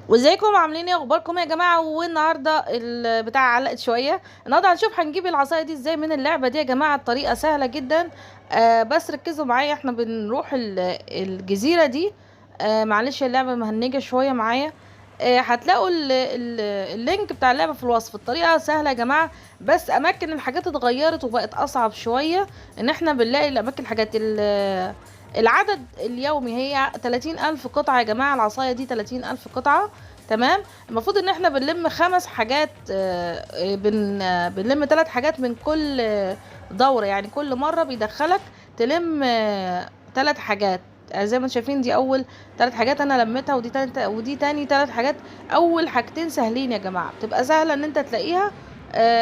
وازيكم عاملين ايه؟ اخباركم يا جماعه؟ والنهارده البتاع علقت شويه. النهارده هنشوف هنجيب العصايه دي ازاي من اللعبه دي يا جماعه. الطريقه سهله جدا. بس ركزوا معايا، احنا بنروح الجزيره دي. معلش اللعبه مهنجه شويه معايا. هتلاقوا اللينك بتاع اللعبه في الوصف. الطريقه سهله يا جماعه، بس اماكن الحاجات اتغيرت وبقت اصعب شويه. ان احنا بنلاقي الاماكن الحاجات العدد اليومي هي 30,000 قطعة يا جماعة. العصاية دي 30,000 قطعة. تمام. المفروض ان احنا بنلم 5 حاجات، بنلم 3 حاجات من كل دورة. يعني كل مرة بيدخلك تلم 3 حاجات. زي ما انتم شايفين دي اول 3 حاجات انا لميتها، ودي تاني 3 حاجات. اول حاجتين سهلين يا جماعة، بتبقى سهلة ان انت تلاقيها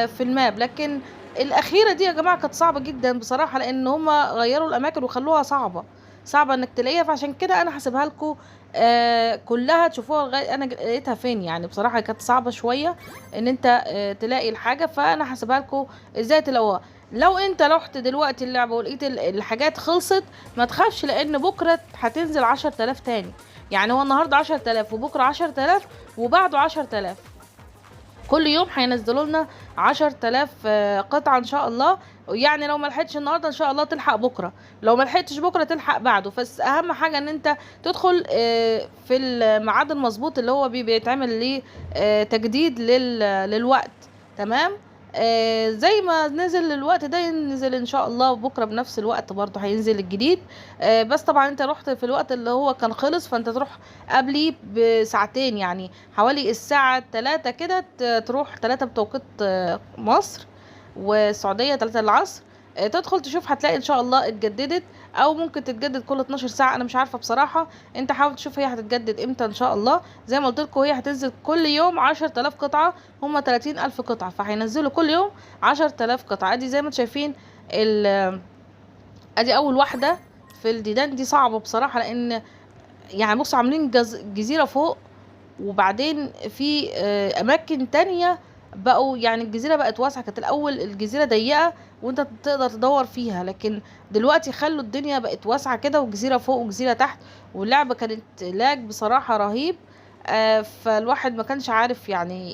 في الماب. لكن الاخيرة دي يا جماعة كانت صعبة جدا بصراحة، لان هما غيروا الاماكن وخلوها صعبة انك تلاقيها. فعشان كده انا هسيبها لكم كلها تشوفوها لغايه انا لقيتها فين. يعني بصراحه كانت صعبه شويه ان انت تلاقي الحاجه، فانا هسيبها لكم ازاي تلاقوها. لو انت رحت دلوقتي اللعبه ولقيت الحاجات خلصت، ما تخافش، لان بكره هتنزل 10,000 تاني. يعني هو النهارده 10,000 وبكره 10,000 وبعده 10,000. كل يوم هينزلوا لنا 10,000 قطعة ان شاء الله. يعني لو ما لحقتش النهارده ان شاء الله تلحق بكره، لو ما لحقتش بكره تلحق بعده. بس اهم حاجه ان انت تدخل في الميعاد المظبوط اللي هو بيتعمل ليه تجديد للوقت. تمام. زي ما نزل الوقت ده ينزل ان شاء الله بكره بنفس الوقت برضه هينزل الجديد. بس طبعا انت رحت في الوقت اللي هو كان خلص، فانت تروح قبليه بساعتين. يعني حوالي الساعة 3 كده، تروح 3 بتوقيت مصر والسعودية، 3 العصر. تدخل تشوف هتلاقي ان شاء الله اتجددت، او ممكن تتجدد كل 12 ساعة. انا مش عارفة بصراحة. انت حاول تشوف هي هتتجدد امتى ان شاء الله. زي ما قلت لكم هي هتنزل كل يوم 10,000 قطعة. هما 30,000 قطعة، فهينزلوا كل يوم 10,000 قطعة. ادي زي ما انتم شايفين ادي اول واحدة في الديدان دي. صعبة بصراحة، لان يعني بصوا عاملين جزيرة فوق، وبعدين في اماكن تانية بقوا. يعني الجزيرة بقت واسعة، كانت الاول الجزيرة ضيقة وانت تقدر تدور فيها، لكن دلوقتي خلوا الدنيا بقت واسعة كده، وجزيرة فوق وجزيرة تحت. واللعبة كانت لاج بصراحة رهيب. فالواحد ما كانش عارف يعني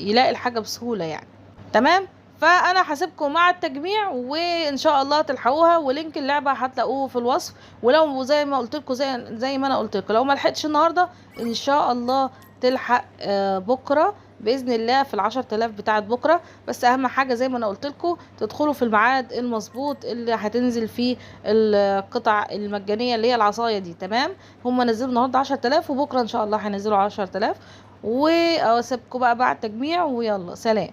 يلاقي الحاجة بسهولة يعني. تمام. فانا هسيبكم مع التجميع وان شاء الله تلحقوها، ولينك اللعبه هتلاقوه في الوصف. ولو زي ما قلت لكم، زي ما انا قلت لكم، لو ما لحقتش النهارده ان شاء الله تلحق بكره باذن الله في ال10,000 بتاعت بكره. بس اهم حاجه زي ما انا قلت لكم تدخلوا في الميعاد المظبوط اللي هتنزل فيه القطع المجانيه اللي هي العصايه دي. تمام. هم نزلوا النهارده 10,000 وبكره ان شاء الله هينزلوا 10,000. واسيبكم بقى بعد التجميع، ويلا سلام.